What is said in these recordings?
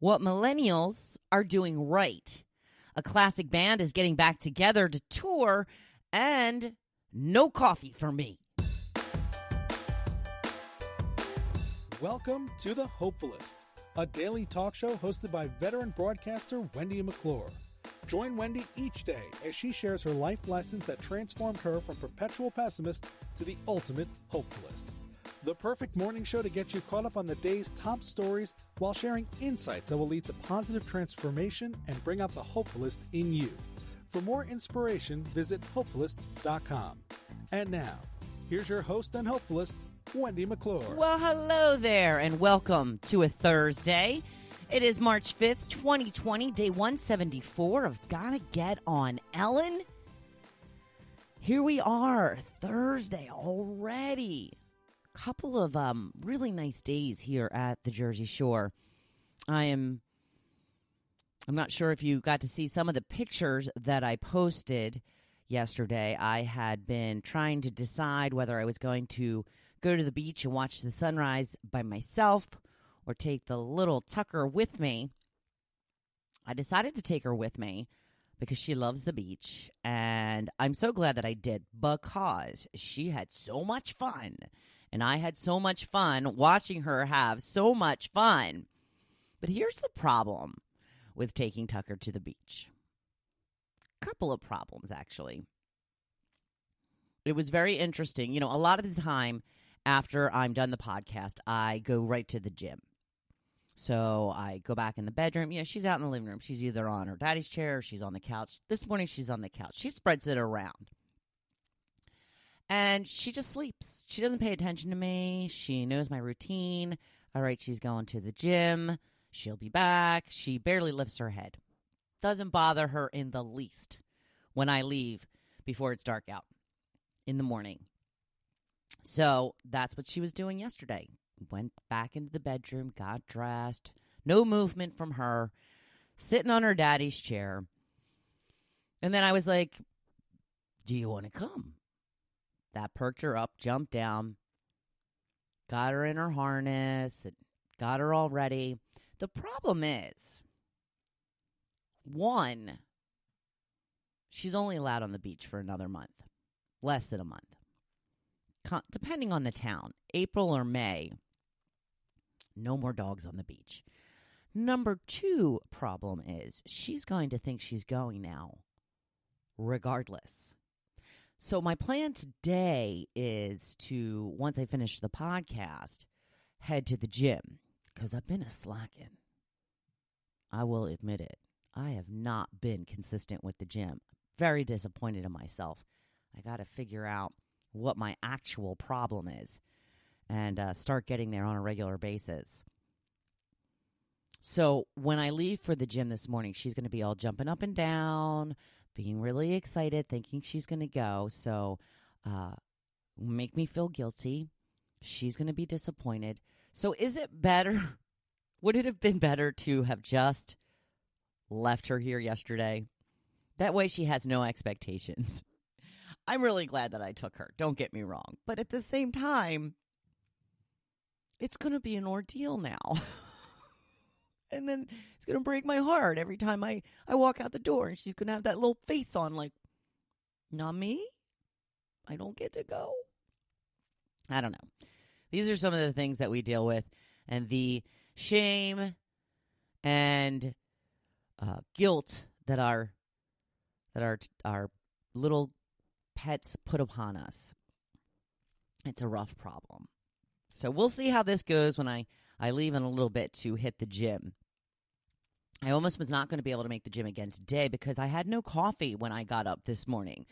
what millennials are doing right. A classic band is getting back together to tour, and no coffee for me. Welcome to the Hopefulist, a daily talk show hosted by veteran broadcaster Wendy McClure. Join Wendy each day as she shares her life lessons that transformed her from perpetual pessimist to the ultimate hopefulist. The perfect morning show to get you caught up on the day's top stories while sharing insights that will lead to positive transformation and bring out the hopefulist in you. For more inspiration, visit hopefulist.com. And now, here's your host and hopefulist, Wendy McClure. Well, hello there, and welcome to a Thursday. It is March 5th, 2020, day 174 of Gotta Get On Ellen. Here we are, Thursday already. Couple of really nice days here at the Jersey Shore. I'm not sure if you got to see some of the pictures that I posted yesterday. I had been trying to decide whether I was going to go to the beach and watch the sunrise by myself or take the little Tucker with me. I decided to take her with me because she loves the beach, and I'm so glad that I did because she had so much fun, and I had so much fun watching her have so much fun. But here's the problem with taking Tucker to the beach. Couple of problems, actually. It was very interesting. You know, a lot of the time after I'm done the podcast, I go right to the gym. So I go back in the bedroom. You know, she's out in the living room. She's either on her daddy's chair or she's on the couch. This morning, she's on the couch. She spreads it around. And she just sleeps. She doesn't pay attention to me. She knows my routine. All right, she's going to the gym. She'll be back. She barely lifts her head. Doesn't bother her in the least when I leave before it's dark out in the morning. So that's what she was doing yesterday. Went back into the bedroom, got dressed, no movement from her, sitting on her daddy's chair. And then I was like, do you want to come? That perked her up, jumped down, got her in her harness, and got her all ready. The problem is, one, she's only allowed on the beach for another month, less than a month. Depending on the town, April or May, no more dogs on the beach. Number two problem is she's going to think she's going now, regardless. So my plan today is to, once I finish the podcast, head to the gym because I've been a slacking. I will admit it. I have not been consistent with the gym. Very disappointed in myself. I got to figure out what my actual problem is and start getting there on a regular basis. So when I leave for the gym this morning, she's going to be all jumping up and down, being really excited, thinking she's going to go. So make me feel guilty. She's going to be disappointed. So is it better? Would it have been better to have just left her here yesterday? That way she has no expectations. I'm really glad that I took her. Don't get me wrong. But at the same time, it's going to be an ordeal now. And then it's going to break my heart every time I walk out the door. And she's going to have that little face on like, not me? I don't get to go? I don't know. These are some of the things that we deal with. And the shame and guilt that our little pets put upon us. It's a rough problem. So we'll see how this goes when I leave in a little bit to hit the gym. I almost was not going to be able to make the gym again today because I had no coffee when I got up this morning.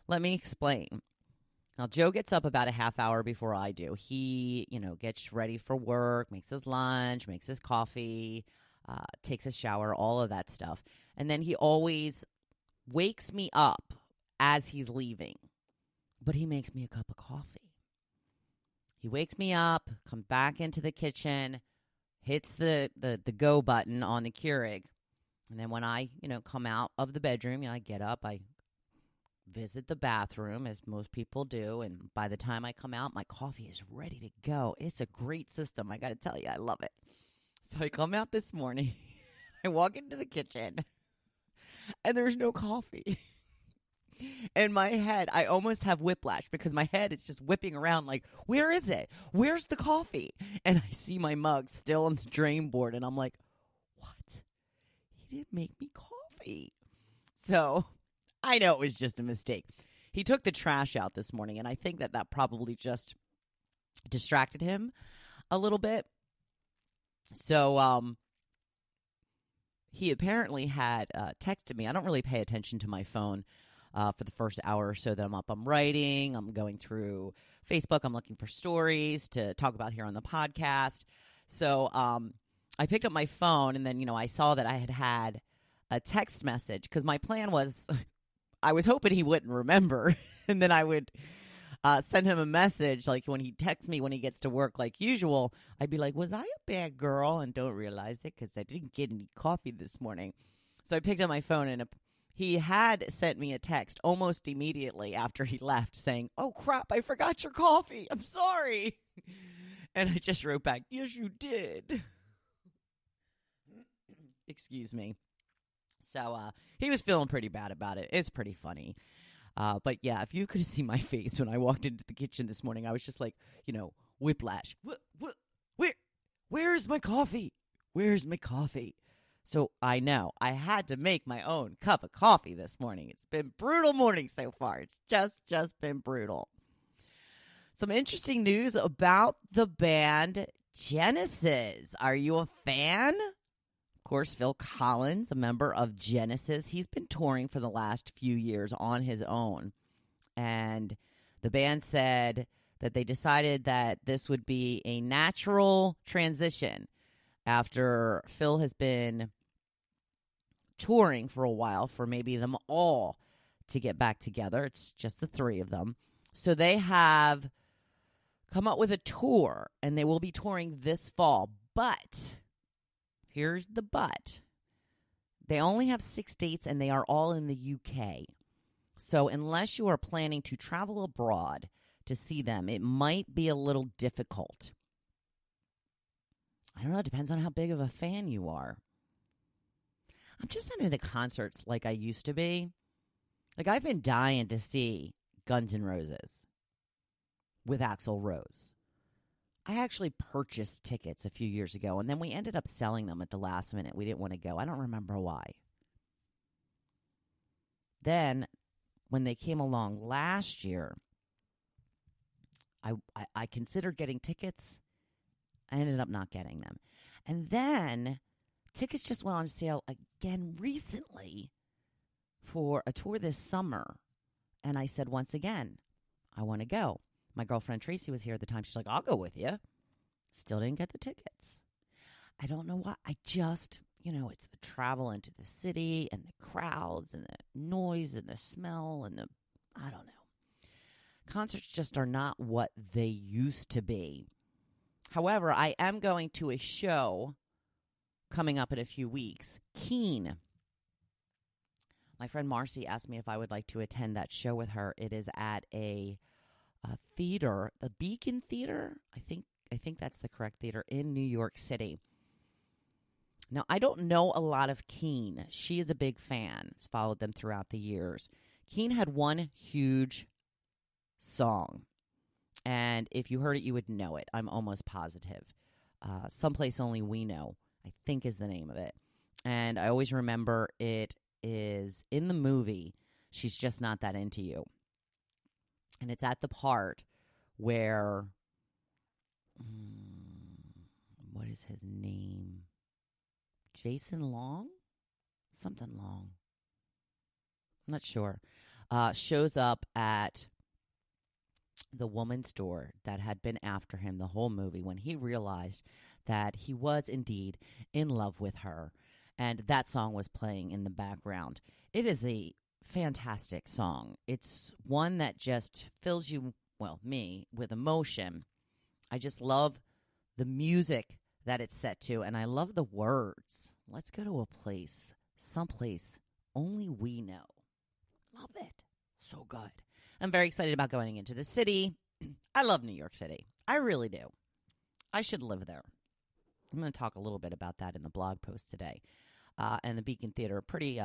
Let me explain. Now, Joe gets up about a half hour before I do. He, gets ready for work, makes his lunch, makes his coffee, takes a shower, all of that stuff. And then he always wakes me up as he's leaving. But he makes me a cup of coffee. He wakes me up, comes back into the kitchen, hits the go button on the Keurig. And then when I, come out of the bedroom, I get up, I visit the bathroom, as most people do. And by the time I come out, my coffee is ready to go. It's a great system. I got to tell you, I love it. So I come out this morning. I walk into the kitchen, and there's no coffee. In my head, I almost have whiplash because my head is just whipping around like, where is it? Where's the coffee? And I see my mug still on the drain board, and I'm like, what? He didn't make me coffee. So I know it was just a mistake. He took the trash out this morning, and I think that probably just distracted him a little bit. So he apparently had texted me. I don't really pay attention to my phone for the first hour or so that I'm up. I'm writing. I'm going through Facebook. I'm looking for stories to talk about here on the podcast. So I picked up my phone, and then, I saw that I had a text message because my plan was I was hoping he wouldn't remember, and then I would send him a message, like when he texts me when he gets to work like usual. I'd be like, was I a bad girl and don't realize it because I didn't get any coffee this morning? So I picked up my phone, and he had sent me a text almost immediately after he left saying, oh, crap, I forgot your coffee. I'm sorry. And I just wrote back, yes, you did. Excuse me. So he was feeling pretty bad about it. It's pretty funny. But yeah, if you could see my face when I walked into the kitchen this morning, I was just like, whiplash. Where's my coffee? Where's my coffee? So I know I had to make my own cup of coffee this morning. It's been brutal morning so far. It's just been brutal. Some interesting news about the band Genesis. Are you a fan? Of course, Phil Collins, a member of Genesis, he's been touring for the last few years on his own. And the band said that they decided that this would be a natural transition after Phil has been touring for a while for maybe them all to get back together. It's just the three of them. So they have come up with a tour, and they will be touring this fall. But here's the but. They only have 6 dates, and they are all in the UK. So unless you are planning to travel abroad to see them, it might be a little difficult. I don't know. It depends on how big of a fan you are. I'm just not into concerts like I used to be. Like, I've been dying to see Guns N' Roses with Axl Rose. I actually purchased tickets a few years ago, and then we ended up selling them at the last minute. We didn't want to go. I don't remember why. Then, when they came along last year, I considered getting tickets. I ended up not getting them. And then tickets just went on sale again recently for a tour this summer. And I said, once again, I want to go. My girlfriend Tracy was here at the time. She's like, I'll go with you. Still didn't get the tickets. I don't know why. I just, it's the travel into the city and the crowds and the noise and the smell and I don't know. Concerts just are not what they used to be. However, I am going to a show coming up in a few weeks. Keen. My friend Marcy asked me if I would like to attend that show with her. It is at a theater, the Beacon Theater. I think that's the correct theater in New York City. Now, I don't know a lot of Keen. She is a big fan. Has followed them throughout the years. Keen had one huge song, and if you heard it, you would know it. I'm almost positive. Someplace Only We Know, I think, is the name of it. And I always remember it is in the movie, She's Just Not That Into You. And it's at the part where, what is his name? Jason Long? Something Long. I'm not sure. Shows up at the woman's door that had been after him the whole movie when he realized that he was indeed in love with her. And that song was playing in the background. It is a fantastic song. It's one that just fills you, me, with emotion. I just love the music that it's set to, and I love the words. Let's go to a place, someplace only we know. Love it. So good. I'm very excited about going into the city. I love New York City. I really do. I should live there. I'm going to talk a little bit about that in the blog post today. And the Beacon Theater, pretty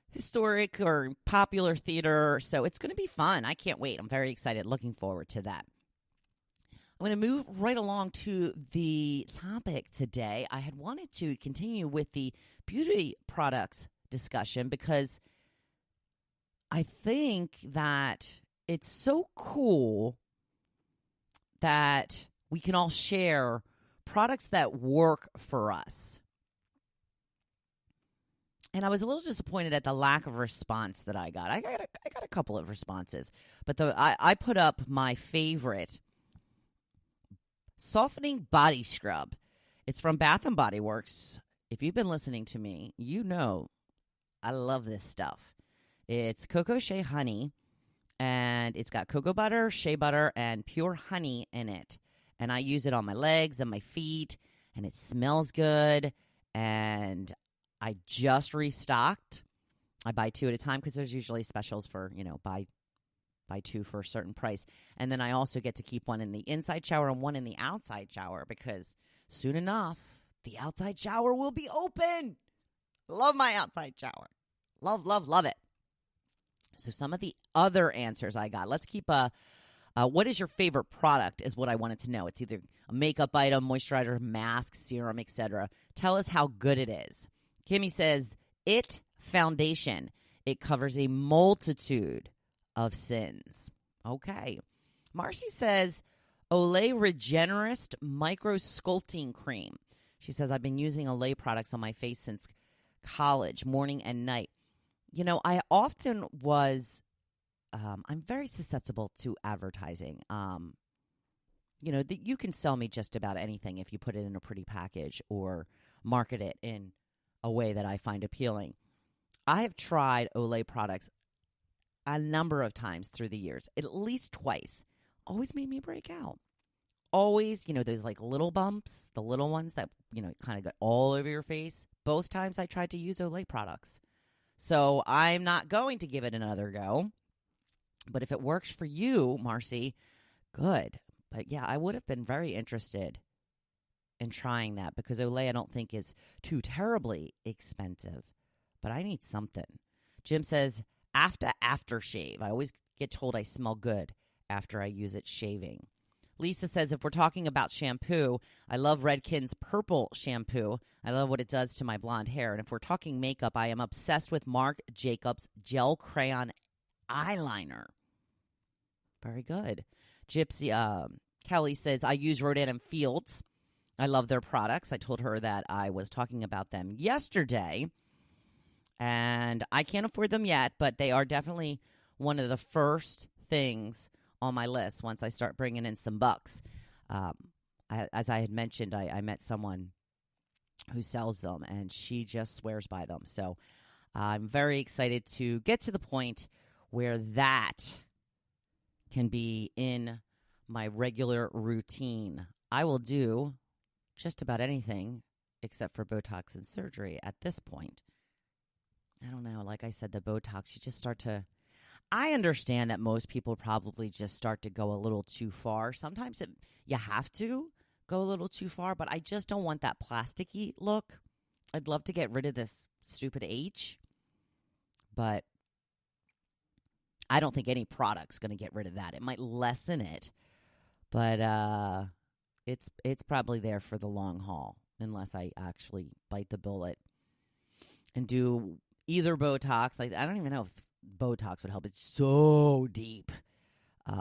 historic or popular theater, so it's going to be fun. I can't wait. I'm very excited. Looking forward to that. I'm going to move right along to the topic today. I had wanted to continue with the beauty products discussion because I think that it's so cool that we can all share products that work for us. And I was a little disappointed at the lack of response that I got. I got a couple of responses, but I put up my favorite softening body scrub. It's from Bath and Body Works. If you've been listening to me, you know I love this stuff. It's cocoa shea honey, and it's got cocoa butter, shea butter, and pure honey in it. And I use it on my legs and my feet, and it smells good. And I just restocked. I buy 2 at a time because there's usually specials for, buy 2 for a certain price. And then I also get to keep one in the inside shower and one in the outside shower because soon enough, the outside shower will be open. Love my outside shower. Love, love, love it. So some of the other answers I got. Let's keep what is your favorite product is what I wanted to know. It's either a makeup item, moisturizer, mask, serum, etc. Tell us how good it is. Kimmy says, It Foundation. It covers a multitude of sins. Okay. Marcy says, Olay Regenerist Micro Sculpting Cream. She says, I've been using Olay products on my face since college, morning and night. I often was, I'm very susceptible to advertising. You can sell me just about anything if you put it in a pretty package or market it in a way that I find appealing. I have tried Olay products a number of times through the years, at least twice. Always made me break out. Always, those like little bumps, the little ones that, kind of got all over your face. Both times I tried to use Olay products. So I'm not going to give it another go. But if it works for you, Marcy, good. But yeah, I would have been very interested in trying that because Olay I don't think is too terribly expensive. But I need something. Jim says, aftershave. I always get told I smell good after I use it shaving. Lisa says, if we're talking about shampoo, I love Redken's purple shampoo. I love what it does to my blonde hair. And if we're talking makeup, I am obsessed with Marc Jacobs Gel Crayon Eyeliner. Very good. Gypsy Kelly says, I use Rodan and Fields. I love their products. I told her that I was talking about them yesterday. And I can't afford them yet, but they are definitely one of the first things on my list once I start bringing in some bucks. As I had mentioned, I met someone who sells them, and she just swears by them. So I'm very excited to get to the point where that can be in my regular routine. I will do just about anything except for Botox and surgery at this point. I don't know. Like I said, the Botox, you just start to... I understand that most people probably just start to go a little too far. Sometimes you have to go a little too far, but I just don't want that plasticky look. I'd love to get rid of this stupid H, but I don't think any product's going to get rid of that. It might lessen it, but it's probably there for the long haul unless I actually bite the bullet and do either Botox. Like I don't even know if Botox would help. It's so deep,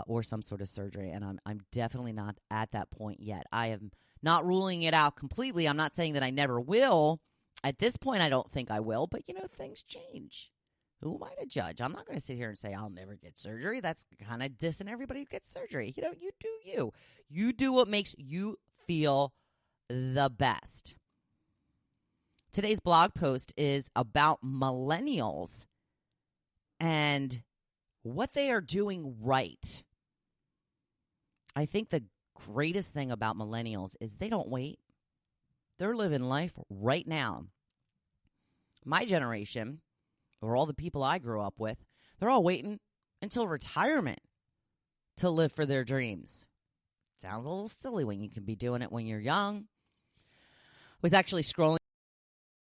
or some sort of surgery, and I'm definitely not at that point yet. I am not ruling it out completely. I'm not saying that I never will. At this point, I don't think I will, but things change. Who am I to judge? I'm not going to sit here and say I'll never get surgery. That's kind of dissing everybody who gets surgery. You do you. You do what makes you feel the best. Today's blog post is about millennials and what they are doing right. I think the greatest thing about millennials is they don't wait. They're living life right now. My generation, or all the people I grew up with, they're all waiting until retirement to live for their dreams. Sounds a little silly when you can be doing it when you're young. was actually scrolling